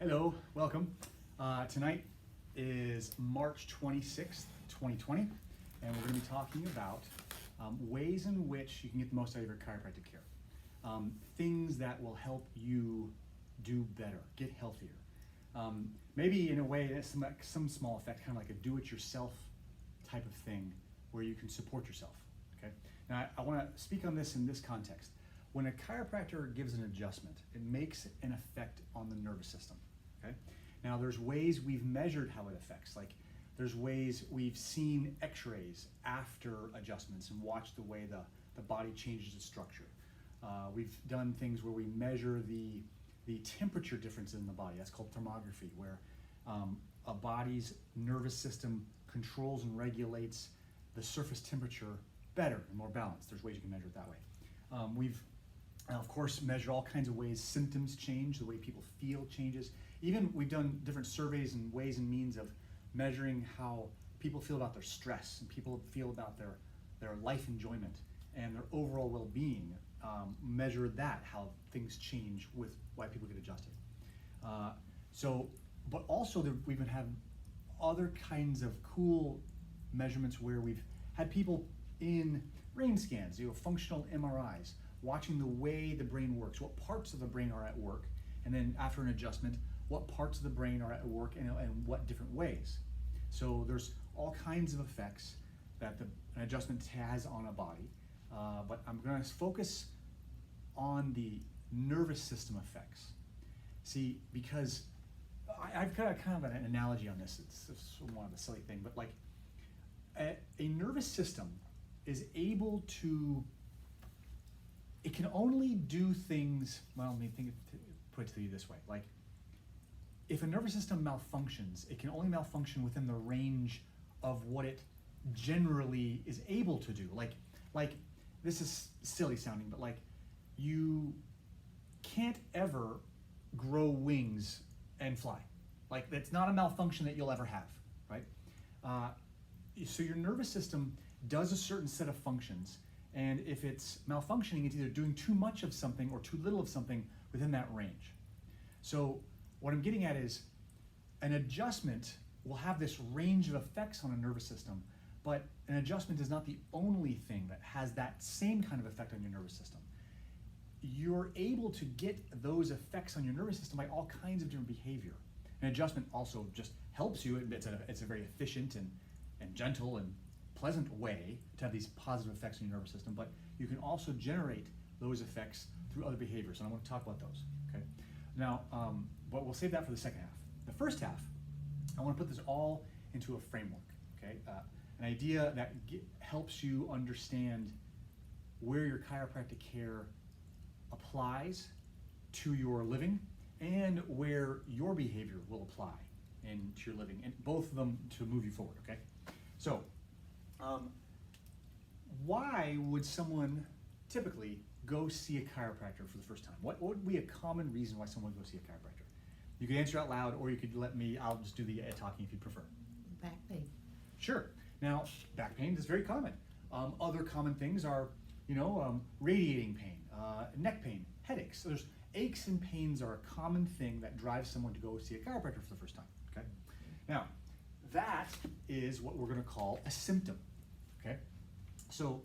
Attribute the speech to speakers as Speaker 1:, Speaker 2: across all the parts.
Speaker 1: Hello, welcome. Tonight is March 26th, 2020, and we're going to be talking about ways in which you can get the most out of your chiropractic care. Things that will help you do better, get healthier. Maybe in a way, that's some small effect, kind of like a do-it-yourself type of thing where you can support yourself. Okay. Now, I want to speak on this in this context. When a chiropractor gives an adjustment, it makes an effect on the nervous system. Okay. Now, there's ways we've measured how it affects. Like, there's ways we've seen X-rays after adjustments and watched the way the body changes its structure. We've done things where we measure the temperature differences in the body. That's called thermography, where a body's nervous system controls and regulates the surface temperature better and more balanced. There's ways you can measure it that way. We've, of course, measured all kinds of ways symptoms change, the way people feel changes. Even we've done different surveys and ways and means of measuring how people feel about their stress and people feel about their life enjoyment and their overall well-being. Measure that, how things change with why people get adjusted. But also we've been having other kinds of cool measurements where we've had people in brain scans, functional MRIs, watching the way the brain works, what parts of the brain are at work, and then after an adjustment, what parts of the brain are at work and what different ways. So there's all kinds of effects that an adjustment has on a body, but I'm going to focus on the nervous system effects. See, because I've got kind of an analogy on this. It's somewhat of a silly thing, but like a nervous system is able to, it can only do things, well, let me put it to you this way. Like, if a nervous system malfunctions, it can only malfunction within the range of what it generally is able to do. Like this is silly sounding, but like, you can't ever grow wings and fly. Like, that's not a malfunction that you'll ever have, right? So your nervous system does a certain set of functions, and if it's malfunctioning, it's either doing too much of something or too little of something within that range. So what I'm getting at is an adjustment will have this range of effects on a nervous system, but an adjustment is not the only thing that has that same kind of effect on your nervous system. You're able to get those effects on your nervous system by all kinds of different behavior. An adjustment also just helps you. It's a very efficient and gentle and pleasant way to have these positive effects on your nervous system, but you can also generate those effects through other behaviors, and I want to talk about those. Okay. Now, but we'll save that for the second half. The first half, I want to put this all into a framework. Okay, an idea that helps you understand where your chiropractic care applies to your living and where your behavior will apply into your living, and both of them to move you forward. Okay, so why would someone typically go see a chiropractor for the first time? What would be a common reason why someone would go see a chiropractor? You can answer out loud, or you could let me, I'll just do the talking if you prefer.
Speaker 2: Back pain.
Speaker 1: Sure. Now, back pain is very common. Other common things are, radiating pain, neck pain, headaches. So there's aches and pains are a common thing that drives someone to go see a chiropractor for the first time. Okay. Now, that is what we're going to call a symptom. Okay. So,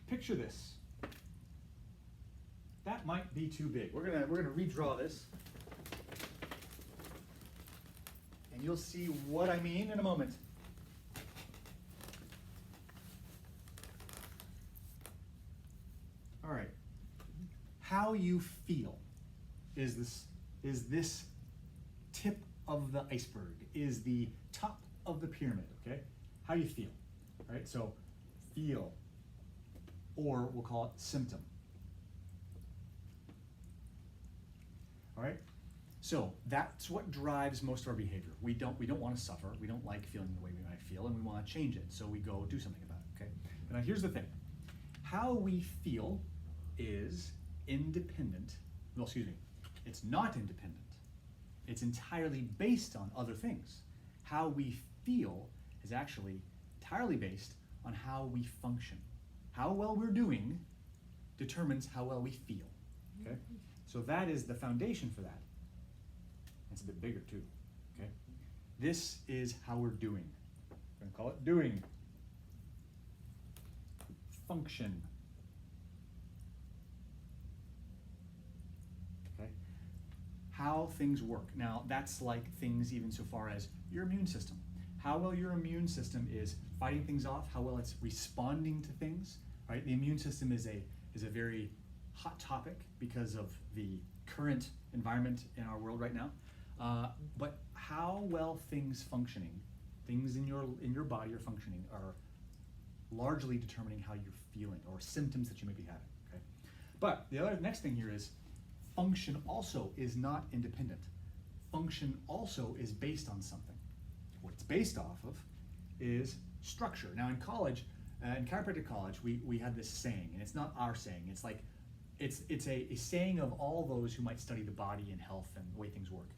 Speaker 1: picture this. That might be too big. We're gonna redraw this, and you'll see what I mean in a moment. All right. How you feel is this tip of the iceberg, is the top of the pyramid. Okay. How you feel. All right. So, feel, or we'll call it symptom. All right, so that's what drives most of our behavior. We don't want to suffer. We don't like feeling the way we might feel, and we want to change it. So we go do something about it. Okay. But now here's the thing: how we feel is independent. Well, excuse me, it's not independent. It's entirely based on other things. How we feel is actually entirely based on how we function. How well we're doing determines how well we feel. Okay. So that is the foundation for that. a bit bigger too, okay? This is how we're doing. We're gonna call it doing. Function. Okay? How things work. Now, that's like things even so far as your immune system. How well your immune system is fighting things off, how well it's responding to things, right? The immune system is a very hot topic because of the current environment in our world right now. But how well things in your body are functioning are largely determining how you're feeling or symptoms that you may be having, okay? But the next thing here is function also is not independent. Function also is based on something. What it's based off of is structure. Now in college, in chiropractic college, we had this saying, and it's not our saying, it's like, it's a saying of all those who might study the body and health and the way things work.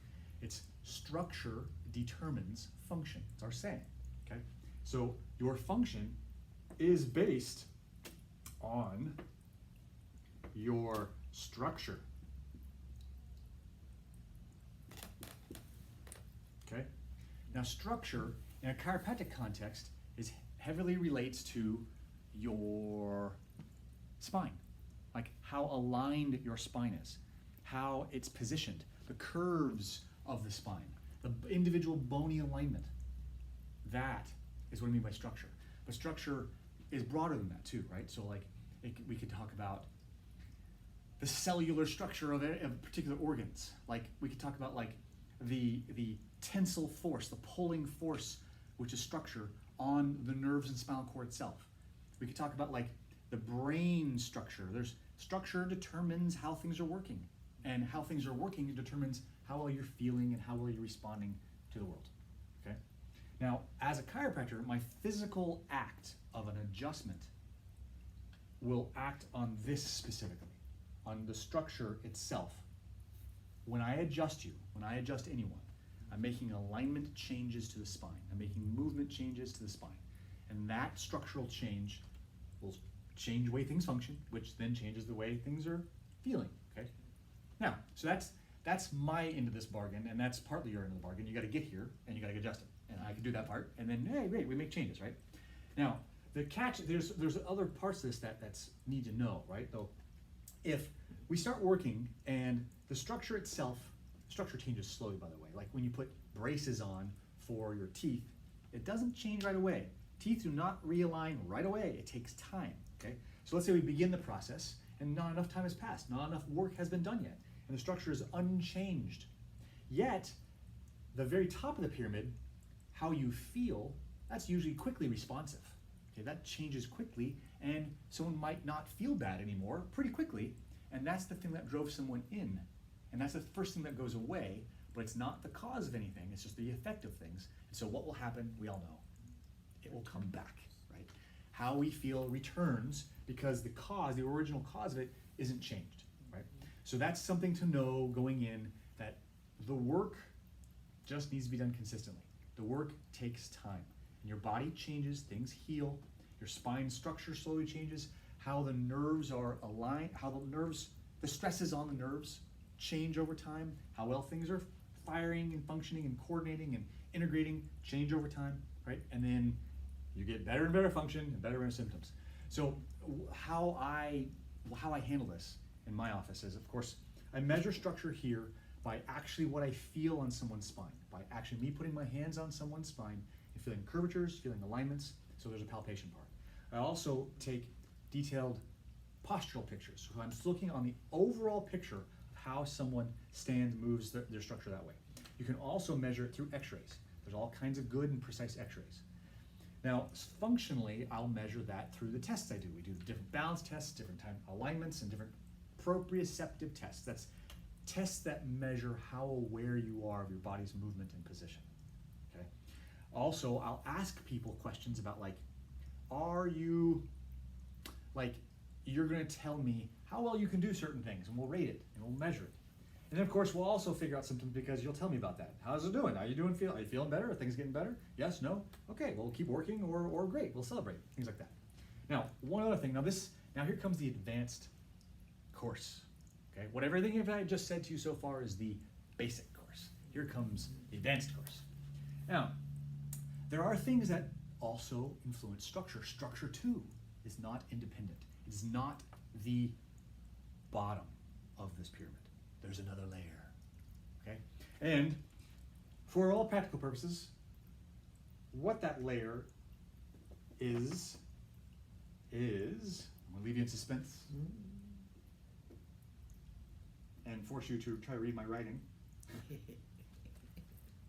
Speaker 1: It's structure determines function. It's our saying, okay? So your function is based on your structure, okay? Now structure in a chiropractic context is heavily relates to your spine, like how aligned your spine is, how it's positioned, the curves of the spine, the individual bony alignment. That is what I mean by structure. But structure is broader than that too, right? So like we could talk about the cellular structure of particular organs. Like we could talk about like the tensile force, the pulling force, which is structure on the nerves and spinal cord itself. We could talk about like the brain structure. There's structure determines how things are working, and how things are working determines how well you're feeling and how well you're responding to the world, okay? Now, as a chiropractor, my physical act of an adjustment will act on this specifically, on the structure itself. When I adjust you, when I adjust anyone, I'm making alignment changes to the spine. I'm making movement changes to the spine. And that structural change will change the way things function, which then changes the way things are feeling, okay? Now, so that's my end of this bargain, and that's partly your end of the bargain. You gotta get here, and you gotta adjust it. And I can do that part, and then, hey, great, we make changes, right? Now, the catch, there's other parts of this that's need to know, right? Though, if we start working and the structure itself, structure changes slowly, by the way. Like when you put braces on for your teeth, it doesn't change right away. Teeth do not realign right away. It takes time, okay? So let's say we begin the process and not enough time has passed, not enough work has been done yet, and the structure is unchanged. Yet, the very top of the pyramid, how you feel, that's usually quickly responsive. Okay, that changes quickly, and someone might not feel bad anymore pretty quickly, and that's the thing that drove someone in. And that's the first thing that goes away, but it's not the cause of anything, it's just the effect of things. And so what will happen, we all know. It will come back, right? How we feel returns because the cause, the original cause of it, isn't changed, right? So that's something to know going in, that the work just needs to be done consistently. The work takes time. And your body changes, things heal, your spine structure slowly changes, how the nerves are aligned, how the stresses on the nerves change over time, how well things are firing and functioning and coordinating and integrating change over time, right? And then you get better and better function and better and better symptoms. So how I handle this in my office is, of course, I measure structure here by actually what I feel on someone's spine, by actually me putting my hands on someone's spine and feeling curvatures, feeling alignments, so there's a palpation part. I also take detailed postural pictures. So I'm just looking on the overall picture of how someone stands, moves their structure that way. You can also measure it through x-rays. There's all kinds of good and precise x-rays. Now, functionally, I'll measure that through the tests I do. We do different balance tests, different time alignments, and different proprioceptive tests. That's tests that measure how aware you are of your body's movement and position, okay? Also, I'll ask people questions about like, you're gonna tell me how well you can do certain things, and we'll rate it, and we'll measure it. And then of course, we'll also figure out symptoms because you'll tell me about that. How's it doing? Are you feeling better? Are things getting better? Yes, no? Okay, well, we'll keep working, or great, we'll celebrate, things like that. Now, one other thing, now here comes the advanced course, okay? Everything I just said to you so far is the basic course. Here comes the advanced course. Now, there are things that also influence structure. Structure too is not independent. It is not the bottom of this pyramid. There's another layer, okay? And for all practical purposes, what that layer is, I'm gonna leave you in suspense and force you to try to read my writing.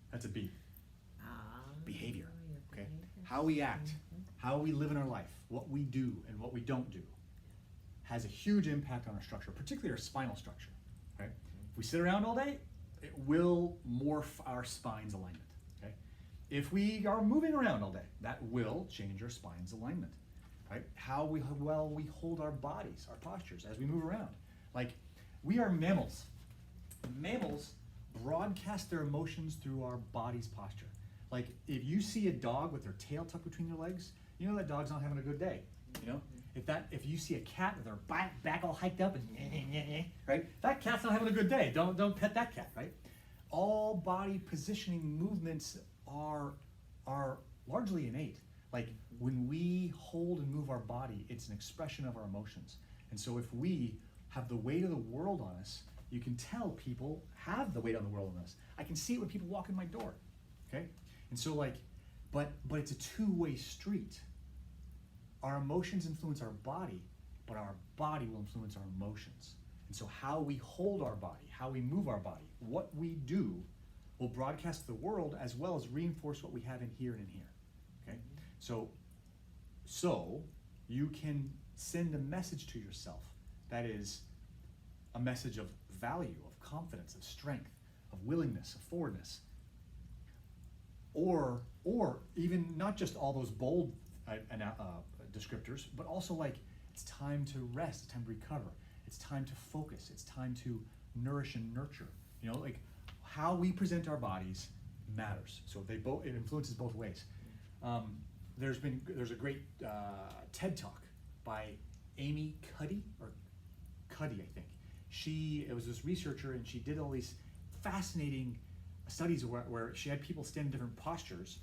Speaker 1: That's a B. Behavior, okay? How we act, how we live in our life, what we do and what we don't do has a huge impact on our structure, particularly our spinal structure, right? If we sit around all day, it will morph our spine's alignment, okay? If we are moving around all day, that will change our spine's alignment, right? How well we hold our bodies, our postures as we move around. Like, we are mammals. Mammals broadcast their emotions through our body's posture. Like, if you see a dog with their tail tucked between their legs, you know that dog's not having a good day, you know? If you see a cat with her back all hiked up and right, that cat's not having a good day. Don't pet that cat, right? All body positioning movements are largely innate. Like, when we hold and move our body, it's an expression of our emotions. And so if we have the weight of the world on us, you can tell people have the weight of the world on us. I can see it when people walk in my door, okay? And so like, but it's a two-way street. Our emotions influence our body, but our body will influence our emotions. And so how we hold our body, how we move our body, what we do will broadcast to the world as well as reinforce what we have in here and in here, okay? So you can send a message to yourself that is a message of value, of confidence, of strength, of willingness, of forwardness, or even not just all those bold descriptors, but also like it's time to rest, it's time to recover, it's time to focus, it's time to nourish and nurture. You know, like how we present our bodies matters. So it influences both ways. There's a great TED talk by Amy Cuddy, I think. It was this researcher, and she did all these fascinating studies where she had people stand in different postures,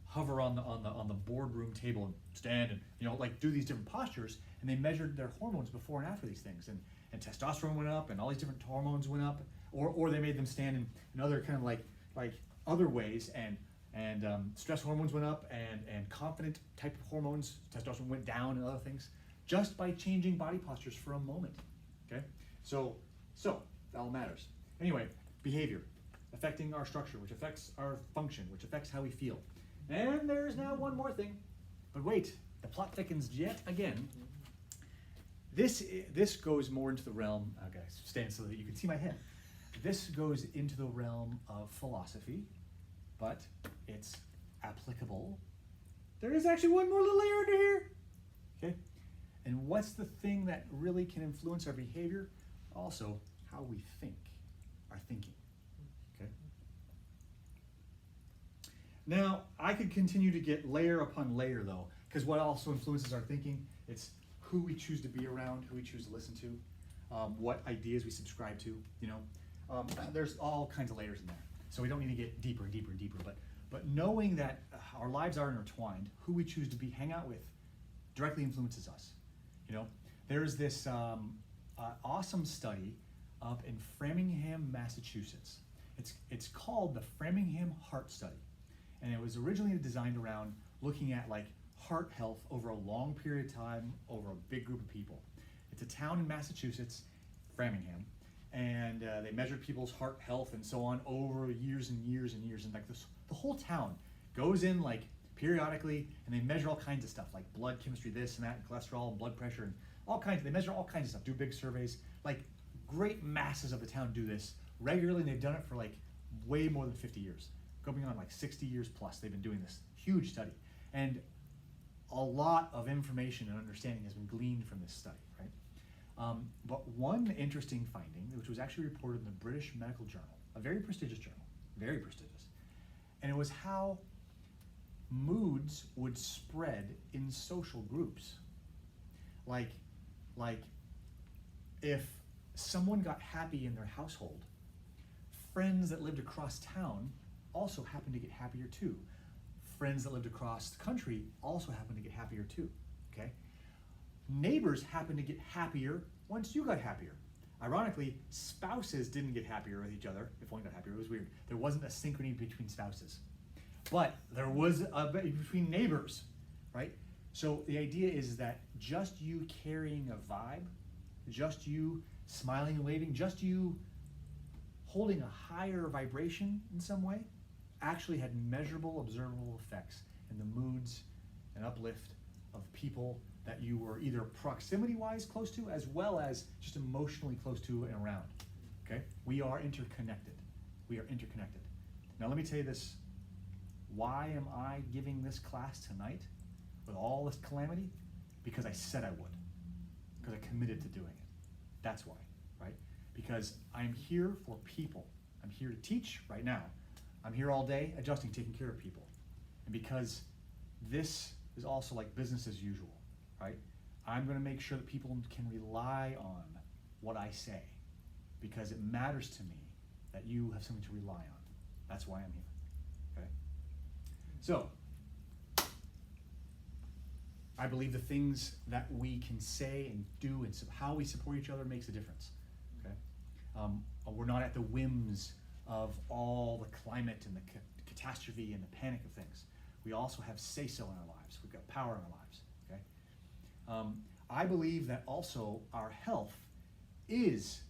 Speaker 1: hover on the boardroom table and stand and, you know, like do these different postures, and they measured their hormones before and after these things, and testosterone went up and all these different hormones went up, or they made them stand in other kind of like other ways, and stress hormones went up, and confident type of hormones, testosterone went down, and other things, just by changing body postures for a moment. Okay, so that all matters. Anyway, behavior affecting our structure, which affects our function, which affects how we feel. And there's now one more thing, but wait, the plot thickens yet again. This goes more into the realm. Okay, stand so that you can see my head. This goes into the realm of philosophy, but it's applicable. There is actually one more little layer under here. Okay. And what's the thing that really can influence our behavior? Also, how we think, our thinking, okay? Now, I could continue to get layer upon layer though, because what also influences our thinking, it's who we choose to be around, who we choose to listen to, what ideas we subscribe to, you know? There's all kinds of layers in there. So we don't need to get deeper and deeper and deeper, but knowing that our lives are intertwined, who we choose to hang out with directly influences us. You know, there's this awesome study up in Framingham, Massachusetts. It's called the Framingham Heart Study, and it was originally designed around looking at like heart health over a long period of time over a big group of people. It's a town in Massachusetts, Framingham, and they measured people's heart health and so on over years and years and years, and like the whole town goes in like periodically, and they measure all kinds of stuff like blood chemistry, this and that, and cholesterol and blood pressure, and all kinds. They measure all kinds of stuff, do big surveys. Like great masses of the town do this regularly, and they've done it for like way more than 50 years, going on like 60 years plus. They've been doing this huge study, and a lot of information and understanding has been gleaned from this study, right? But one interesting finding, which was actually reported in the British Medical Journal, a very prestigious journal, very prestigious, and it was how moods would spread in social groups. Like if someone got happy in their household, friends that lived across town also happened to get happier too. Friends that lived across the country also happened to get happier too, okay? Neighbors happened to get happier once you got happier. Ironically, spouses didn't get happier with each other. If one got happier, it was weird. There wasn't a synchrony between spouses. But there was between neighbors, right? So the idea is that just you carrying a vibe, just you smiling and waving, just you holding a higher vibration in some way, actually had measurable, observable effects in the moods and uplift of people that you were either proximity-wise close to, as well as just emotionally close to and around, okay? We are interconnected. We are interconnected. Now let me tell you this. Why am I giving this class tonight with all this calamity? Because I said I would. Because I committed to doing it. That's why, right? Because I'm here for people. I'm here to teach right now. I'm here all day adjusting, taking care of people. And because this is also like business as usual, right? I'm going to make sure that people can rely on what I say, because it matters to me that you have something to rely on. That's why I'm here, okay? So, I believe the things that we can say and do and how we support each other makes a difference, okay? We're not at the whims of all the climate and the catastrophe and the panic of things. We also have say-so in our lives. We've got power in our lives, okay? I believe that also our health is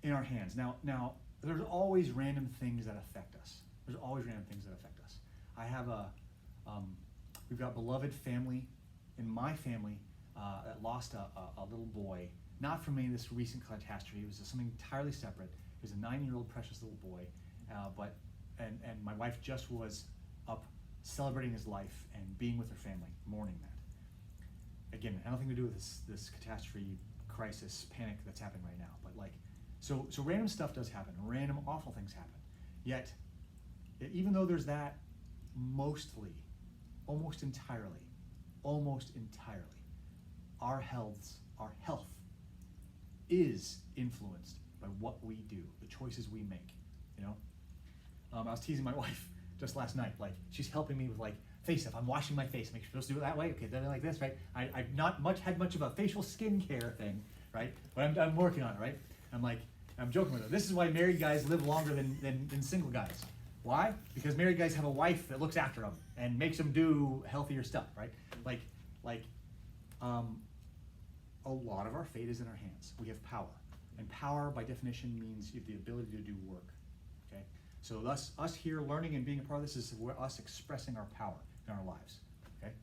Speaker 1: in our hands. Now, there's always random things that affect us. There's always random things that affect us. I have we've got beloved family in my family that lost a little boy, not from any of this recent catastrophe. It was something entirely separate. He was a 9-year-old precious little boy, and my wife just was up celebrating his life and being with her family, mourning that. Again, I don't think to do with this catastrophe, crisis, panic that's happening right now, but like, so random stuff does happen, random awful things happen. Yet, even though there's that, mostly, almost entirely, our health is influenced by what we do, the choices we make, you know? I was teasing my wife just last night, like, she's helping me with like face stuff. I'm washing my face, make sure you're supposed to do it that way, okay, then like this, right? I've not had much of a facial skincare thing, right? But I'm working on it, right? I'm joking with her. This is why married guys live longer than single guys. Why? Because married guys have a wife that looks after them and makes them do healthier stuff, right? A lot of our fate is in our hands. We have power. And power, by definition, means you have the ability to do work, okay? So us here learning and being a part of this is us expressing our power in our lives, okay?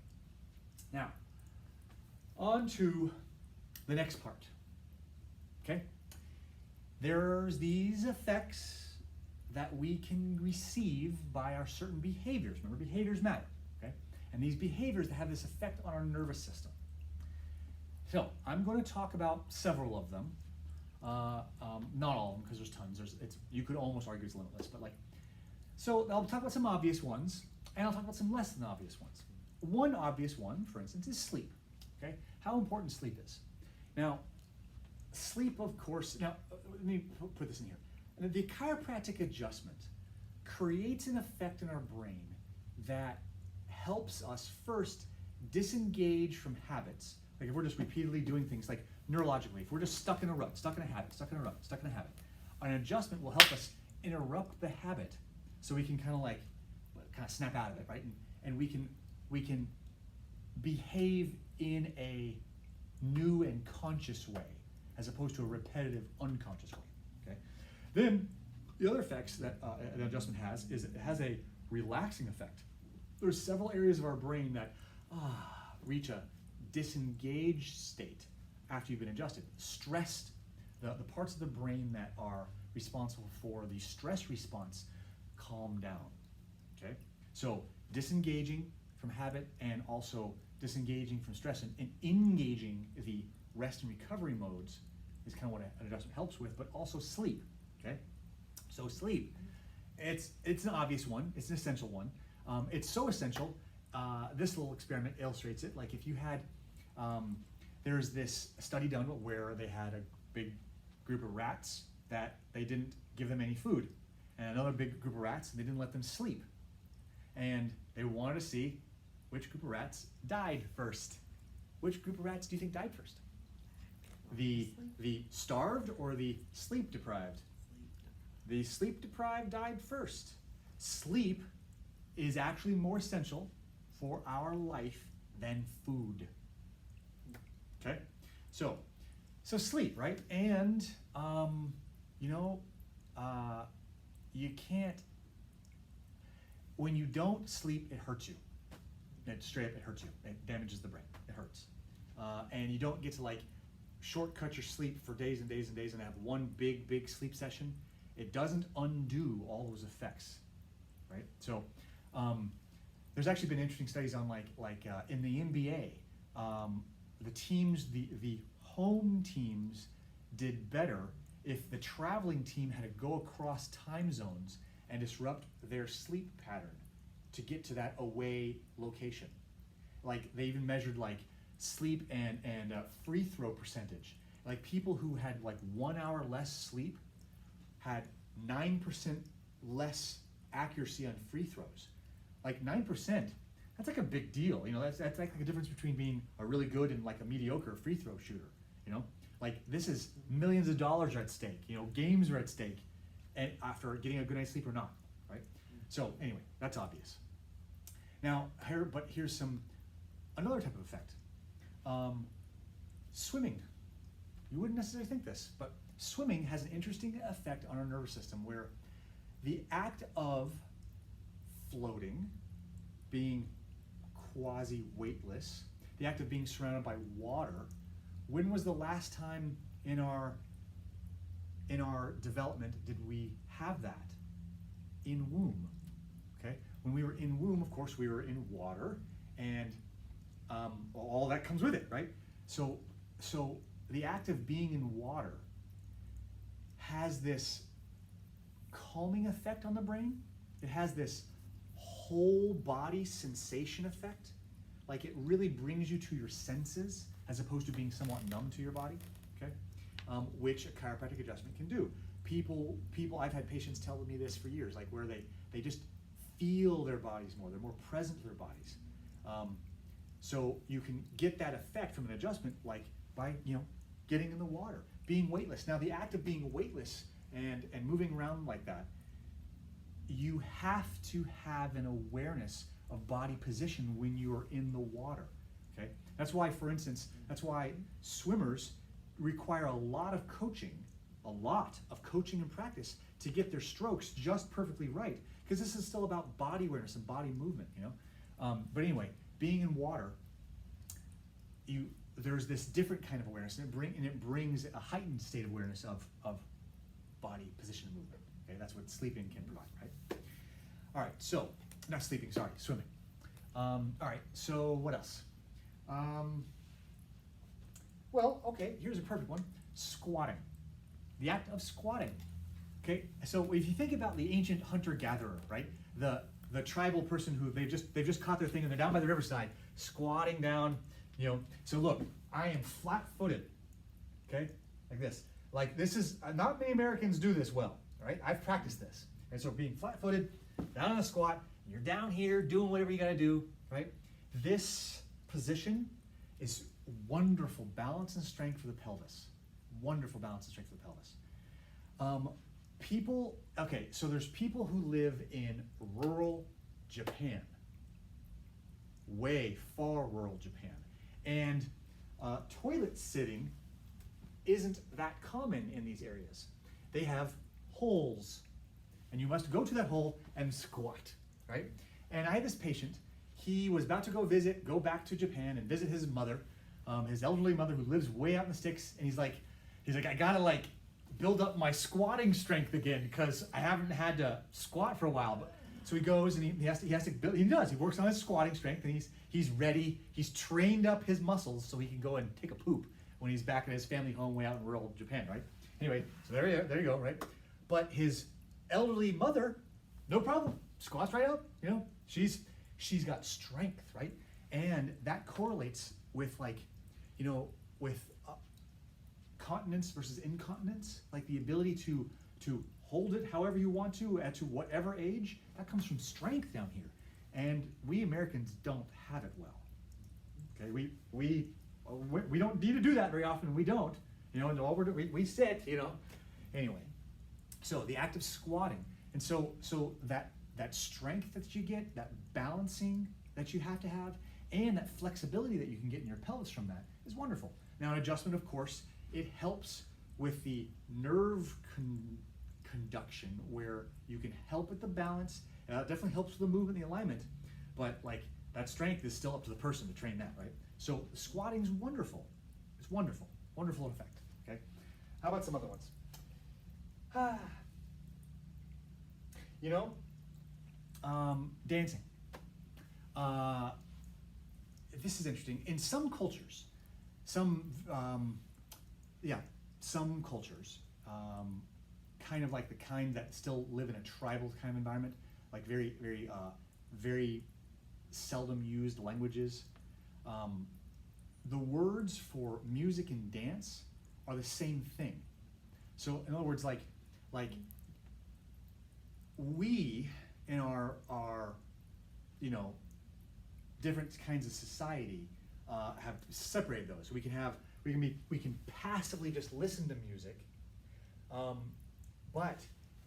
Speaker 1: Now, on to the next part, okay? There's these effects that we can receive by our certain behaviors. Remember, behaviors matter, okay? And these behaviors that have this effect on our nervous system. So I'm going to talk about several of them. Not all of them, because there's tons. You could almost argue it's limitless, but like, so I'll talk about some obvious ones, and I'll talk about some less than obvious ones. One obvious one, for instance, is sleep, okay? How important sleep is. Now, sleep, of course, now, let me put this in here. The chiropractic adjustment creates an effect in our brain that helps us first disengage from habits. Like if we're just repeatedly doing things like neurologically, if we're just stuck in a rut, stuck in a habit, stuck in a rut, stuck in a habit, an adjustment will help us interrupt the habit so we can kind of snap out of it, right? And we can behave in a new and conscious way as opposed to a repetitive, unconscious way, okay? Then the other effects that an adjustment has is it has a relaxing effect. There's several areas of our brain that reach a disengaged state after you've been adjusted. Stressed, the parts of the brain that are responsible for the stress response calm down, okay? So disengaging from habit and also disengaging from stress and engaging the rest and recovery modes is kind of what an adjustment helps with, but also sleep, okay? So sleep, it's an obvious one, it's an essential one. It's so essential, this little experiment illustrates it. Like if you had, there's this study done where they had a big group of rats that they didn't give them any food. And another big group of rats, and they didn't let them sleep. And they wanted to see which group of rats died first. Which group of rats do you think died first? The starved or the sleep deprived? The sleep deprived died first. Sleep is actually more essential for our life than food. Okay? So sleep, right? And, you can't, when you don't sleep, it hurts you. It hurts you. It damages the brain. It hurts. And you don't get to like shortcut your sleep for days and days and days and have one big sleep session. It doesn't undo all those effects, right? So there's actually been interesting studies on like in the NBA, the teams, the home teams did better if the traveling team had to go across time zones and disrupt their sleep pattern to get to that away location. Like they even measured like sleep and free throw percentage. Like people who had like 1 hour less sleep had 9% less accuracy on free throws. Like 9%, that's like a big deal. That's like the difference between being a really good and like a mediocre free throw shooter. Like this is millions of dollars are at stake. Games are at stake, and after getting a good night's sleep or not, right? So anyway, that's obvious. Now here's another type of effect. Swimming. You wouldn't necessarily think this, but swimming has an interesting effect on our nervous system where the act of floating, being quasi-weightless, the act of being surrounded by water, when was the last time in our development did we have that? In womb, okay? When we were in womb, of course, we were in water, and all that comes with it, right? So the act of being in water has this calming effect on the brain. It has this whole body sensation effect. Like it really brings you to your senses as opposed to being somewhat numb to your body, okay? Which a chiropractic adjustment can do. People, I've had patients tell me this for years, like where they just feel their bodies more, they're more present to their bodies. So you can get that effect from an adjustment like by, getting in the water, being weightless. Now the act of being weightless and moving around like that, you have to have an awareness of body position when you are in the water, okay? That's why, for instance, swimmers require a lot of coaching and practice to get their strokes just perfectly right, because this is still about body awareness and body movement, But anyway, being in water, there's this different kind of awareness, and it brings a heightened state of awareness of body position and movement. Okay, that's what sleeping can provide, right? All right, so not sleeping, sorry, swimming. All right, so what else? Well, okay, here's a perfect one: squatting. The act of squatting. Okay, so if you think about the ancient hunter-gatherer, right? The tribal person who they've just caught their thing and they're down by the riverside, squatting down. So look, I am flat-footed, okay, like this. Like this is, not many Americans do this well, right? I've practiced this. And so being flat-footed, down on a squat, you're down here doing whatever you gotta do, right? This position is wonderful balance and strength for the pelvis. Wonderful balance and strength for the pelvis. So there's people who live in rural Japan, way far rural Japan. And toilet sitting isn't that common in these areas. They have holes, and you must go to that hole and squat, right? And I had this patient, he was about to go back to Japan and visit his mother, his elderly mother who lives way out in the sticks, and he's like, I gotta build up my squatting strength again because I haven't had to squat for a while. But so he goes and he has to build. He works on his squatting strength, and he's ready. He's trained up his muscles so he can go and take a poop when he's back at his family home way out in rural Japan, right? Anyway, so there you go, right? But his elderly mother, no problem, squats right up. She's got strength, right? And that correlates with with continence versus incontinence, like the ability to hold it however you want to at to whatever age, that comes from strength down here. And we Americans don't have it well. Okay, we don't need to do that very often. We don't, you know, and all we sit, you know. Anyway, so the act of squatting, and so that strength that you get, that balancing that you have to have, and that flexibility that you can get in your pelvis from that is wonderful. Now, an adjustment, of course, it helps with the nerve conduction, where you can help with the balance. It definitely helps with the movement, the alignment, but like that strength is still up to the person to train that, right? So squatting is wonderful. It's wonderful, wonderful effect. Okay. How about some other ones? You know, dancing. This is interesting. In some cultures, some cultures, kind of like the kind that still live in a tribal kind of environment, like very seldom used languages. The words for music and dance are the same thing. So in other words, like we in our you know, different kinds of society have separated those. We can passively just listen to music, but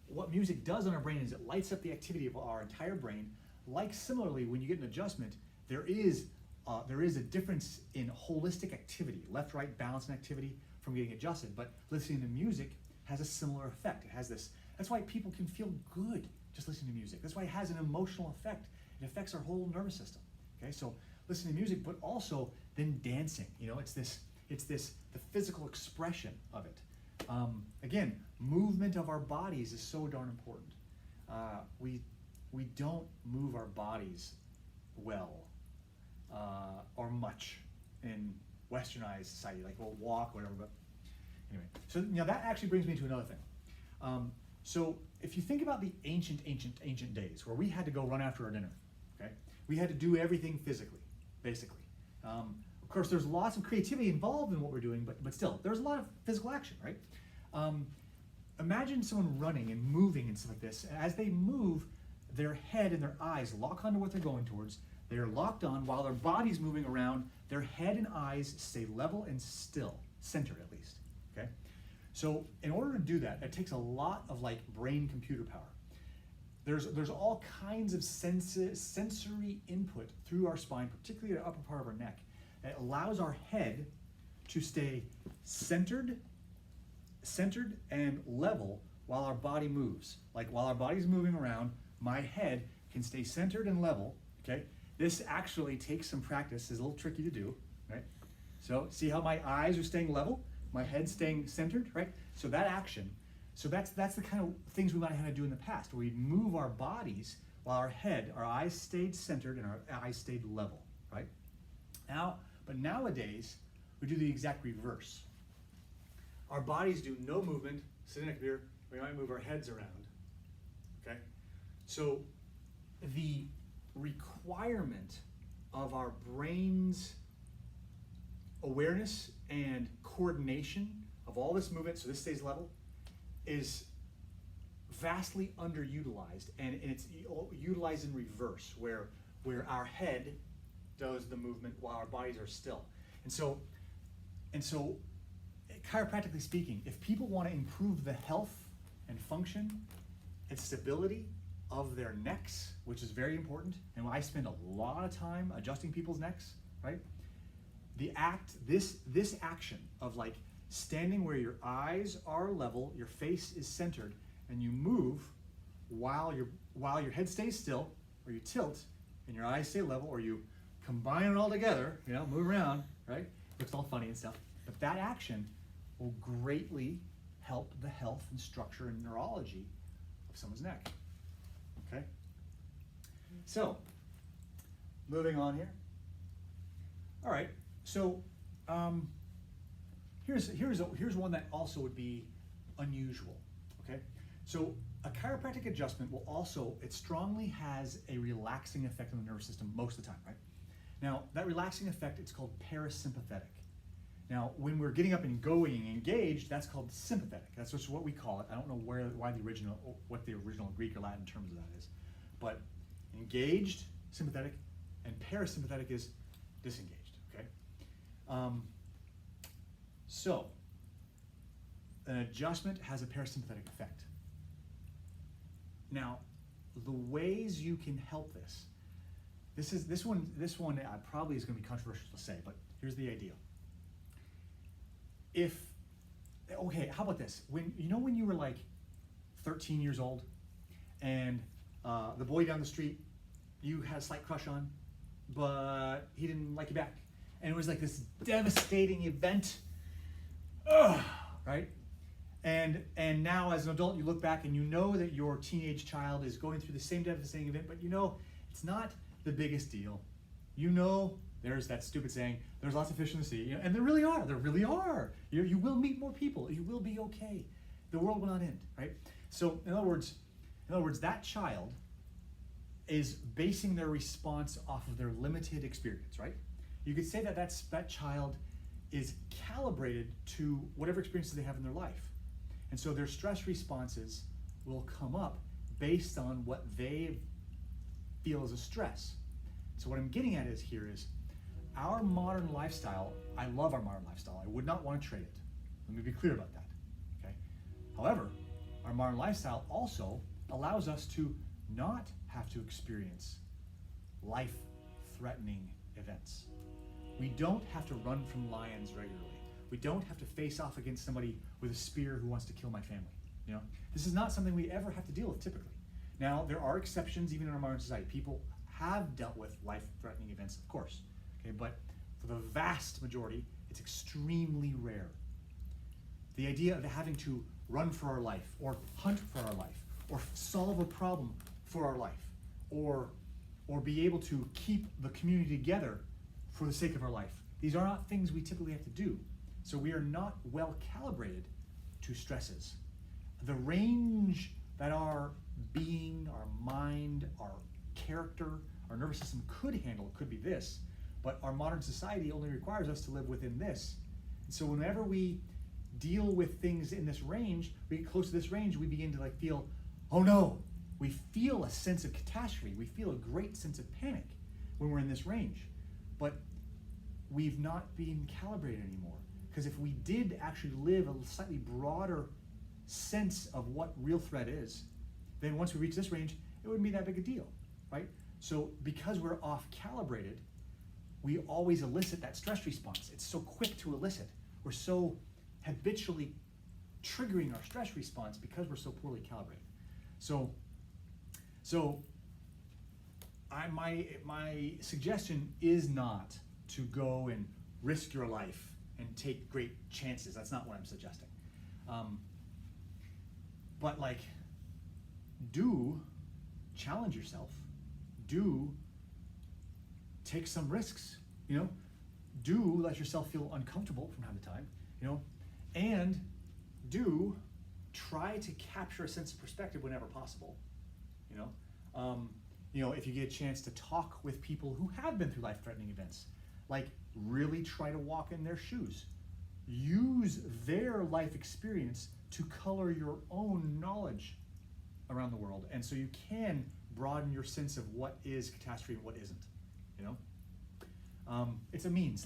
Speaker 1: what music does on our brain is it lights up the activity of our entire brain. Like similarly, when you get an adjustment, there is a difference in holistic activity, left-right balance and activity from getting adjusted. But listening to music has a similar effect. It has this. That's why people can feel good just listening to music. That's why it has an emotional effect. It affects our whole nervous system. Okay, so listening to music, but also then dancing. You know, it's the physical expression of it. Again, movement of our bodies is so darn important. We don't move our bodies well or much in westernized society. Like we'll walk, whatever. But anyway, so you know that actually brings me to another thing. So if you think about the ancient days where we had to go run after our dinner, okay, we had to do everything physically, basically. Of course, there's lots of creativity involved in what we're doing, but still, there's a lot of physical action, right? Imagine someone running and moving and stuff like this. As they move, their head and their eyes lock onto what they're going towards. They're locked on while their body's moving around. Their head and eyes stay level and still, centered at least, okay? So in order to do that, it takes a lot of like brain-computer power. There's all kinds of sensory input through our spine, particularly the upper part of our neck, that allows our head to stay centered and level while our body moves. Like while our body's moving around, my head can stay centered and level, okay? This actually takes some practice. It's a little tricky to do, right? So see how my eyes are staying level, my head staying centered, right? So that action, so that's the kind of things we might have had to do in the past, where we'd move our bodies while our eyes stayed centered and our eyes stayed level, right? But nowadays, we do the exact reverse. Our bodies do no movement, sitting up here, we might move our heads around, okay? So the requirement of our brain's awareness and coordination of all this movement, so this stays level, is vastly underutilized, and it's utilized in reverse, where our head does the movement while our bodies are still. And so chiropractically speaking, if people want to improve the health and function and stability of their necks, which is very important, and I spend a lot of time adjusting people's necks, right? This action of like standing where your eyes are level, your face is centered, and you move while your head stays still, or you tilt and your eyes stay level, or you combine it all together, you know, move around, right? Looks all funny and stuff. But that action will greatly help the health and structure and neurology of someone's neck. Okay? So, moving on here. All right. So, here's one that also would be unusual. Okay? So, a chiropractic adjustment will also, it strongly has a relaxing effect on the nervous system most of the time, right? Now, that relaxing effect, it's called parasympathetic. Now, when we're getting up and going engaged, that's called sympathetic. That's just what we call it. I don't know what the original Greek or Latin terms of that is. But engaged, sympathetic, and parasympathetic is disengaged, okay? So, an adjustment has a parasympathetic effect. Now, the ways you can help this one probably is going to be controversial to say, but here's the idea. Okay, how about this? When you were like 13 years old, and the boy down the street you had a slight crush on, but he didn't like you back, and it was like this devastating event, right? And now as an adult you look back and you know that your teenage child is going through the same devastating event, but you know it's not the biggest deal. You know, there's that stupid saying, there's lots of fish in the sea, and there really are. You will meet more people. You will be okay. The world will not end, right? So in other words, that child is basing their response off of their limited experience, right? You could say that that child is calibrated to whatever experiences they have in their life. And so their stress responses will come up based on what they feel as a stress. So what I'm getting at is our modern lifestyle. I love our modern lifestyle. I would not want to trade it. Let me be clear about that, okay? However, our modern lifestyle also allows us to not have to experience life-threatening events. We don't have to run from lions regularly. We don't have to face off against somebody with a spear who wants to kill my family. This is not something we ever have to deal with typically. Now, there are exceptions even in our modern society. People have dealt with life-threatening events, of course, okay, but for the vast majority, it's extremely rare. The idea of having to run for our life, or hunt for our life, or solve a problem for our life, or be able to keep the community together for the sake of our life. These are not things we typically have to do. So we are not well calibrated to stresses. The range that our being, our mind, our character, our nervous system could handle could be this, but our modern society only requires us to live within this. And so whenever we deal with things in this range, we get close to this range, we begin to feel, oh no, we feel a sense of catastrophe. We feel a great sense of panic when we're in this range. But we've not been calibrated anymore. Because if we did actually live a slightly broader sense of what real threat is, then once we reach this range, it wouldn't be that big a deal, right? So because we're off calibrated, we always elicit that stress response. It's so quick to elicit. We're so habitually triggering our stress response because we're so poorly calibrated. So my suggestion is not to go and risk your life and take great chances. That's not what I'm suggesting. But do challenge yourself. Do take some risks. Do let yourself feel uncomfortable from time to time. And do try to capture a sense of perspective whenever possible. If you get a chance to talk with people who have been through life-threatening events, really try to walk in their shoes. Use their life experience to color your own knowledge around the world, and so you can broaden your sense of what is catastrophe and what isn't. It's a means.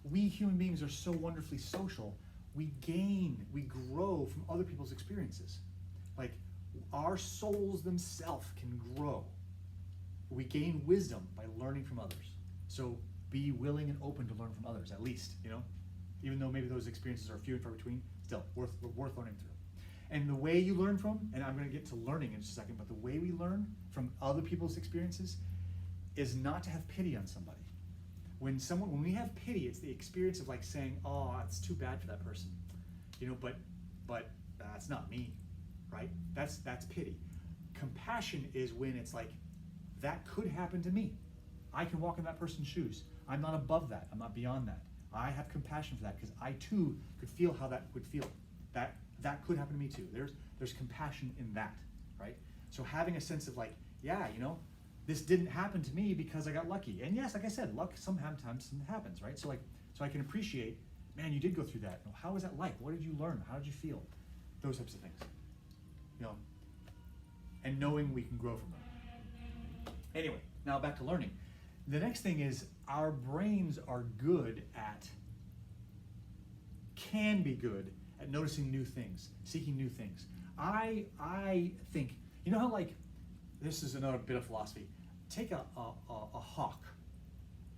Speaker 1: We human beings are so wonderfully social. We grow from other people's experiences. Our souls themselves can grow. We gain wisdom by learning from others. So be willing and open to learn from others, at least, even though maybe those experiences are few and far between, still worth learning through. And the way you learn from, and I'm going to get to learning in just a second, but the way we learn from other people's experiences is not to have pity on somebody. When we have pity, it's the experience of saying, oh, it's too bad for that person, but that's not me, right? That's pity. Compassion is when it's that could happen to me. I can walk in that person's shoes. I'm not above that. I'm not beyond that. I have compassion for that because I too could feel how that would feel. That could happen to me too. There's compassion in that, right? So having a sense of this didn't happen to me because I got lucky. And yes, like I said, luck sometimes happens, right? So I can appreciate man, you did go through that. How was that like? What did you learn? How did you feel? Those types of things. And knowing we can grow from them. Anyway, now back to learning. The next thing is our brains are good at, can be good at noticing new things, seeking new things. I think, you know how like, this is another bit of philosophy. Take a hawk.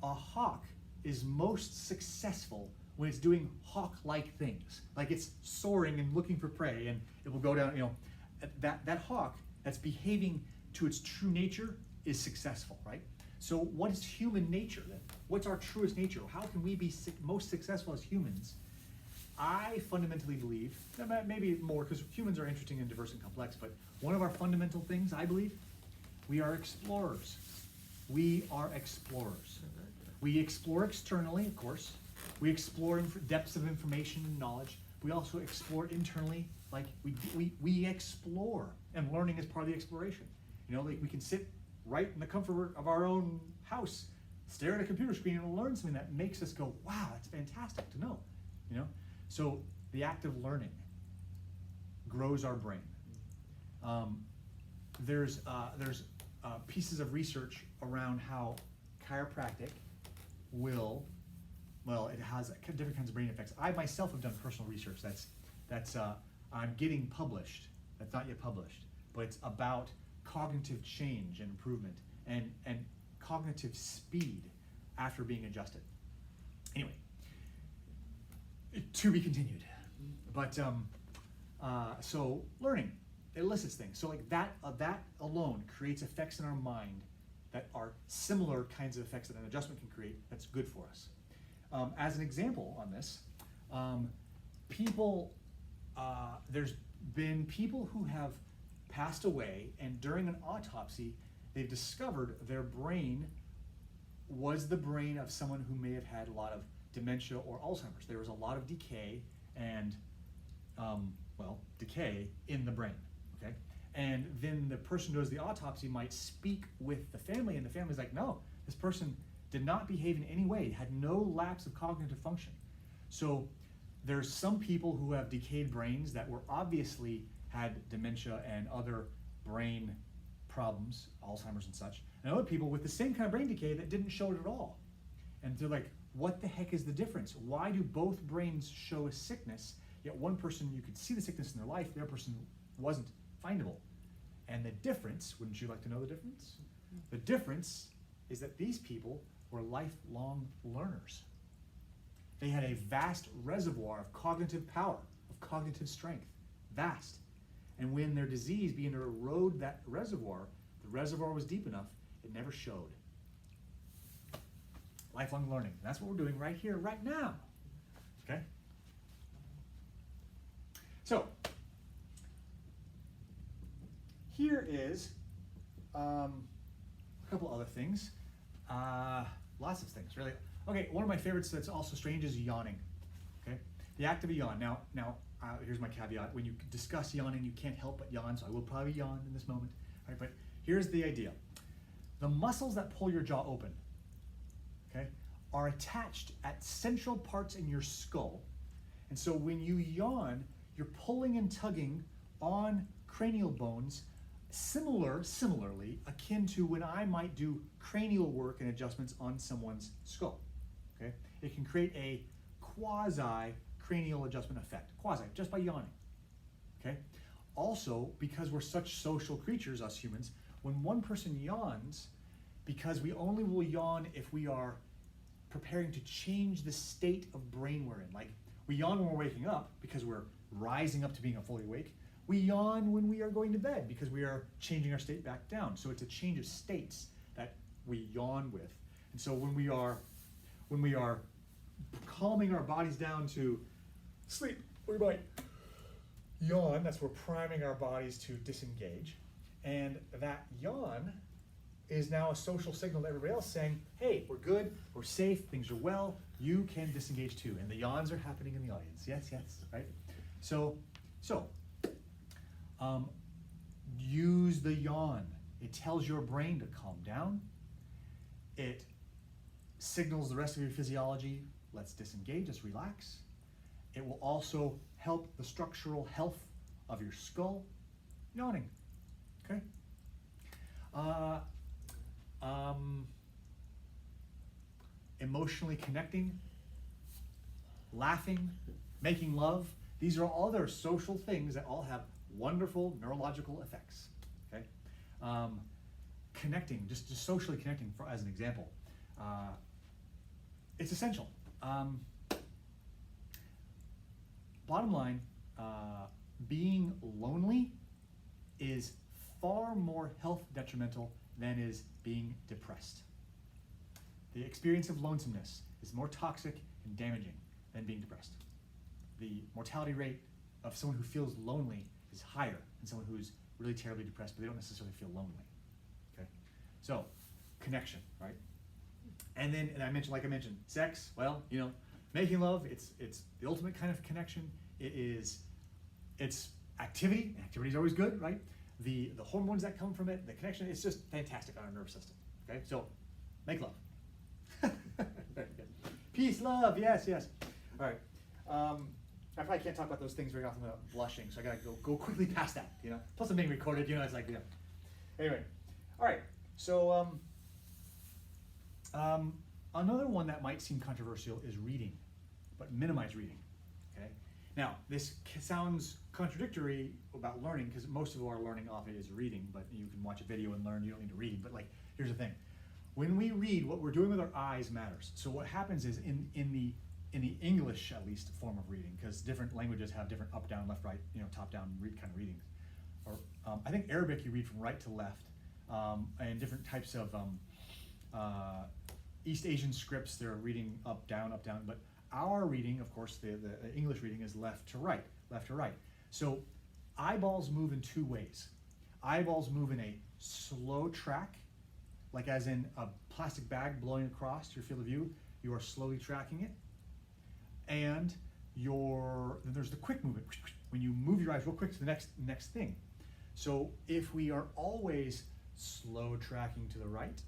Speaker 1: A hawk is most successful when it's doing hawk-like things. Like it's soaring and looking for prey, and it will go down, that hawk that's behaving to its true nature is successful, right? So what is human nature then? What's our truest nature? How can we be most successful as humans? I fundamentally believe, maybe more because humans are interesting and diverse and complex, but one of our fundamental things, I believe, we are explorers. We are explorers. We explore externally, of course. We explore depths of information and knowledge. We also explore internally, like we explore, and learning is part of the exploration. Like we can sit right in the comfort of our own house, stare at a computer screen and learn something that makes us go, wow, that's fantastic to know. So the act of learning grows our brain. There's pieces of research around how chiropractic it has different kinds of brain effects. I myself have done personal research that's I'm getting published, that's not yet published, but it's about cognitive change and improvement and cognitive speed after being adjusted. Anyway, to be continued. But so learning elicits things. So like that alone creates effects in our mind that are similar kinds of effects that an adjustment can create. That's good for us. As an example on this, there's been people who have passed away, and during an autopsy, they've discovered their brain was the brain of someone who may have had a lot of dementia or Alzheimer's. There was a lot of decay and, decay in the brain, okay? And then the person who does the autopsy might speak with the family, and the family's like, no, this person did not behave in any way, had no lapse of cognitive function. So there's some people who have decayed brains that were obviously had dementia and other brain problems, Alzheimer's and such, and other people with the same kind of brain decay that didn't show it at all. And they're like, what the heck is the difference? Why do both brains show a sickness, yet one person, you could see the sickness in their life, the other person wasn't findable? And the difference, wouldn't you like to know the difference? The difference is that these people were lifelong learners. They had a vast reservoir of cognitive power, of cognitive strength, vast. And when their disease began to erode that reservoir, the reservoir was deep enough, it never showed. Lifelong learning. And that's what we're doing right here, right now. Okay? So, here is a couple other things. Lots of things, really. Okay, one of my favorites that's also strange is yawning. Okay? The act of a yawn. Now, here's my caveat. When you discuss yawning, you can't help but yawn, so I will probably yawn in this moment. All right, but here's the idea. The muscles that pull your jaw open, okay, are attached at central parts in your skull. And so when you yawn, you're pulling and tugging on cranial bones, similarly akin to when I might do cranial work and adjustments on someone's skull. Okay? It can create a quasi-cranial adjustment effect, just by yawning. Okay? Also, because we're such social creatures, us humans, when one person yawns, because we only will yawn if we are preparing to change the state of brain we're in. Like, we yawn when we're waking up because we're rising up to being fully awake. We yawn when we are going to bed because we are changing our state back down. So it's a change of states that we yawn with. And so when we are calming our bodies down to sleep, we might yawn. That's where we're priming our bodies to disengage. And that yawn is now a social signal to everybody else saying, hey, we're good, we're safe, things are well, you can disengage too. And the yawns are happening in the audience. Yes, right? So use the yawn. It tells your brain to calm down. It signals the rest of your physiology, let's disengage, let's relax. It will also help the structural health of your skull. Yawning, okay? Emotionally connecting, laughing, making love. These are all other social things that all have wonderful neurological effects, okay? Connecting, just socially connecting, as an example. It's essential. Bottom line, being lonely is far more health detrimental than is being depressed. The experience of lonesomeness is more toxic and damaging than being depressed. The mortality rate of someone who feels lonely is higher than someone who's really terribly depressed, but they don't necessarily feel lonely. Okay, so connection, right? And then, and I mentioned, sex. Well, you know, making love. It's the ultimate kind of connection. It's activity. Activity is always good, right? The hormones that come from it, the connection. It's just fantastic on our nervous system. Okay, so make love. Very good. Peace, love. Yes, yes. All right. I probably can't talk about those things very often without blushing, so I gotta go quickly past that. You know. Plus, I'm being recorded. You know, it's like, you know. Anyway, all right. So another one that might seem controversial is reading, but minimize reading. Okay. Now, this sounds contradictory about learning, because most of our learning often is reading, but you can watch a video and learn. You don't need to read. But like, here's the thing: when we read, what we're doing with our eyes matters. So what happens is in the English, at least, form of reading, because different languages have different up, down, left, right, you know, top, down kind of readings. Or I think Arabic you read from right to left, and different types of East Asian scripts, they're reading up, down, but our reading, of course, the English reading is left to right, left to right. So eyeballs move in two ways. Eyeballs move in a slow track, like as in a plastic bag blowing across your field of view. You are slowly tracking it. And then there's the quick movement, when you move your eyes real quick to the next thing. So if we are always slow tracking to the right,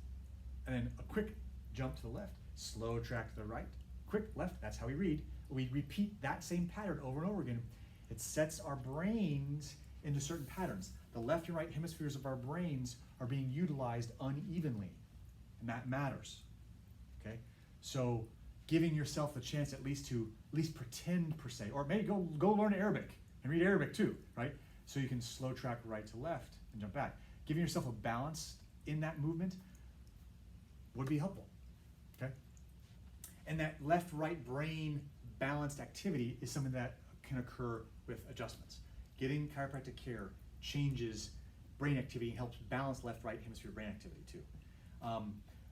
Speaker 1: and then a quick jump to the left, slow track to the right, quick left, that's how we read. We repeat that same pattern over and over again. It sets our brains into certain patterns. The left and right hemispheres of our brains are being utilized unevenly, and that matters, okay? So giving yourself the chance at least pretend, per se, or maybe go learn Arabic and read Arabic too, right? So you can slow track right to left and jump back. Giving yourself a balance in that movement would be helpful, okay? And that left-right brain balanced activity is something that can occur with adjustments. Getting chiropractic care changes brain activity and helps balance left-right hemisphere brain activity too.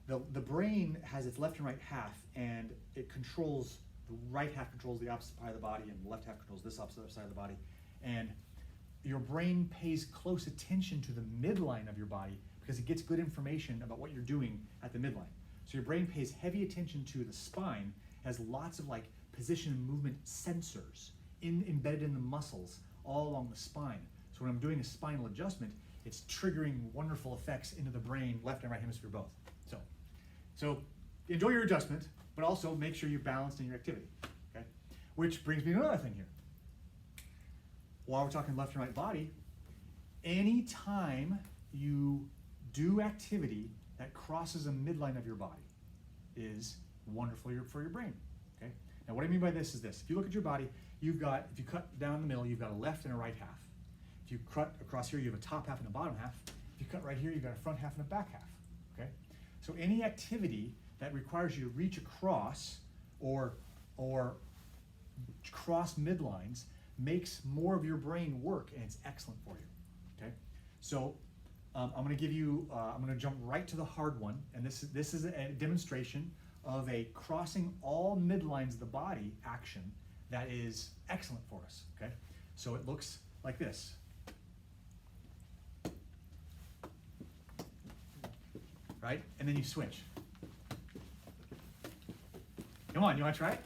Speaker 1: The brain has its left and right half, and it controls, the right half controls the opposite side of the body, and the left half controls this opposite side of the body. And your brain pays close attention to the midline of your body because it gets good information about what you're doing at the midline. So your brain pays heavy attention to the spine, has lots of like position and movement sensors embedded in the muscles all along the spine. So when I'm doing a spinal adjustment, it's triggering wonderful effects into the brain, left and right hemisphere both. So enjoy your adjustment, but also make sure you're balanced in your activity, okay? Which brings me to another thing here. While we're talking left and right body, anytime you do activity that crosses a midline of your body is wonderful for your brain, okay? Now what I mean by this is this. If you look at your body, if you cut down the middle, you've got a left and a right half. If you cut across here, you have a top half and a bottom half. If you cut right here, you've got a front half and a back half, okay? So any activity that requires you to reach across or cross midlines makes more of your brain work, and it's excellent for you, okay? So I'm gonna give you, I'm gonna jump right to the hard one, and this is a demonstration of a crossing all midlines of the body action that is excellent for us, okay? So it looks like this. Right? And then you switch. Come on, you want to try it?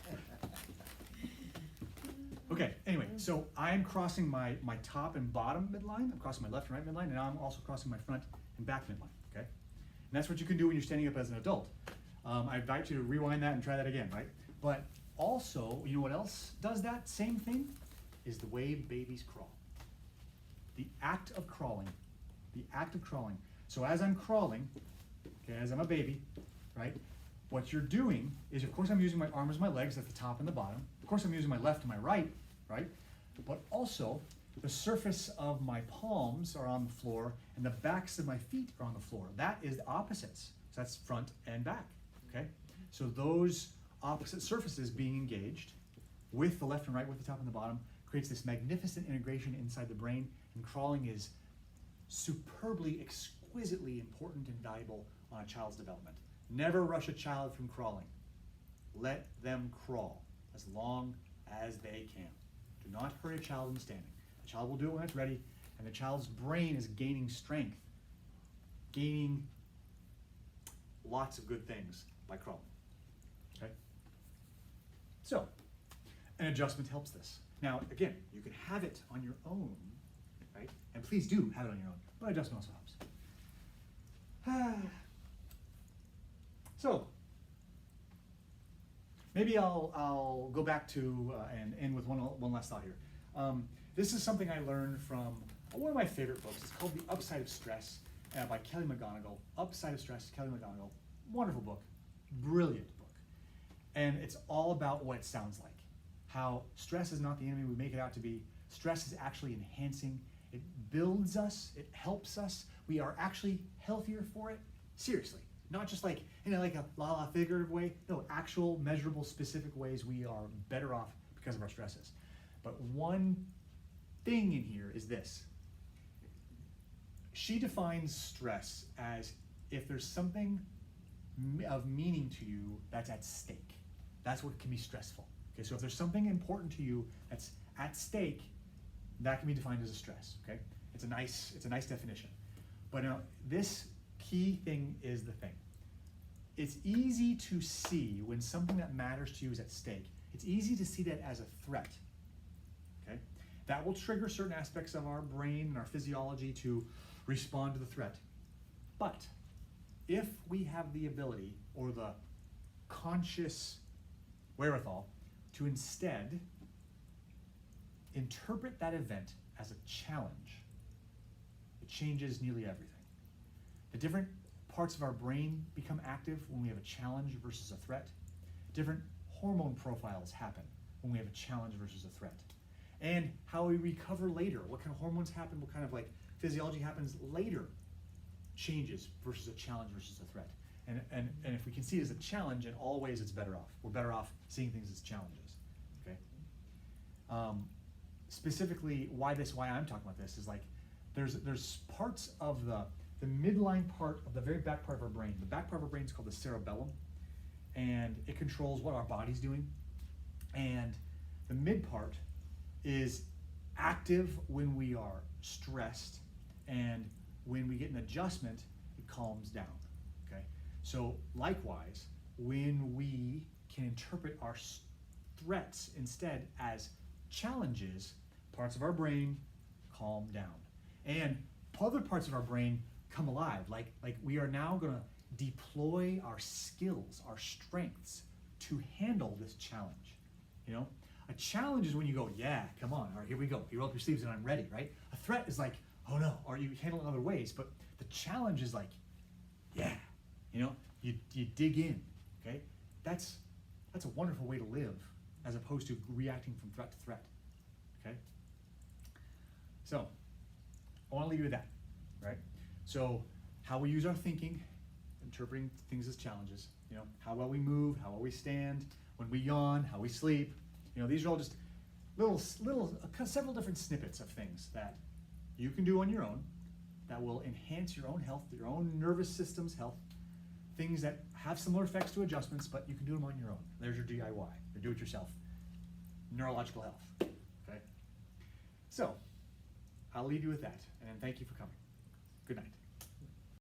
Speaker 1: Okay, anyway, so I'm crossing my top and bottom midline. I'm crossing my left and right midline, and now I'm also crossing my front and back midline, okay? And that's what you can do when you're standing up as an adult. I invite you to rewind that and try that again, right? But also, you know what else does that same thing? Is the way babies crawl. The act of crawling. The act of crawling. So as I'm crawling, okay, as I'm a baby, right? What you're doing is, of course, I'm using my arms and my legs at the top and the bottom. Of course, I'm using my left and my right, right? But also, the surface of my palms are on the floor and the backs of my feet are on the floor. That is the opposites. So that's front and back, okay? So those opposite surfaces being engaged with the left and right, with the top and the bottom, creates this magnificent integration inside the brain, and crawling is superbly, exquisitely important and valuable on a child's development. Never rush a child from crawling. Let them crawl as long as they can. Do not hurry a child in standing. The child will do it when it's ready, and the child's brain is gaining strength, gaining lots of good things by crawling. Okay? So, an adjustment helps this. Now, again, you can have it on your own, right? And please do have it on your own, but adjustment also helps. So, maybe I'll go back to and end with one last thought here. This is something I learned from one of my favorite books. It's called The Upside of Stress by Kelly McGonigal. Upside of Stress, Kelly McGonigal. Wonderful book, brilliant book. And it's all about what it sounds like. How stress is not the enemy we make it out to be. Stress is actually enhancing. It builds us, it helps us. We are actually healthier for it. Seriously. Not just like, like a la-la figurative way. No, actual, measurable, specific ways we are better off because of our stresses. But one thing in here is this. She defines stress as if there's something of meaning to you that's at stake. That's what can be stressful. Okay, so if there's something important to you that's at stake, that can be defined as a stress. Okay, it's a nice definition. But now this key thing is the thing. It's easy to see when something that matters to you is at stake. It's easy to see that as a threat. Okay, that will trigger certain aspects of our brain and our physiology to respond to the threat. But if we have the ability or the conscious wherewithal to instead interpret that event as a challenge, it changes nearly everything. The different parts of our brain become active when we have a challenge versus a threat. Different hormone profiles happen when we have a challenge versus a threat. And how we recover later, what kind of hormones happen, what kind of physiology happens later changes versus a challenge versus a threat. And if we can see it as a challenge, in all ways it's better off. We're better off seeing things as challenges. Okay. Specifically, why I'm talking about this is there's parts of the midline part of the very back part of our brain. The back part of our brain is called the cerebellum, and it controls what our body's doing. And the mid part is active when we are stressed, and when we get an adjustment, it calms down. Okay. So likewise, when we can interpret our threats instead as challenges, parts of our brain calm down, and other parts of our brain come alive. Like we are now going to deploy our skills, our strengths to handle this challenge. A challenge is when you go, yeah, come on, all right, here we go. You roll up your sleeves and I'm ready, right? A threat is like, oh no, or you handle it in other ways. But the challenge is like, yeah, you dig in, okay? That's a wonderful way to live, as opposed to reacting from threat to threat, okay? So, I want to leave you with that, right? So, how we use our thinking, interpreting things as challenges, how well we move, how well we stand, when we yawn, how we sleep, these are all just several different snippets of things that you can do on your own that will enhance your own health, your own nervous system's health, things that have similar effects to adjustments, but you can do them on your own. There's your DIY, your do-it-yourself, neurological health, okay? So, I'll leave you with that, and thank you for coming. Good night.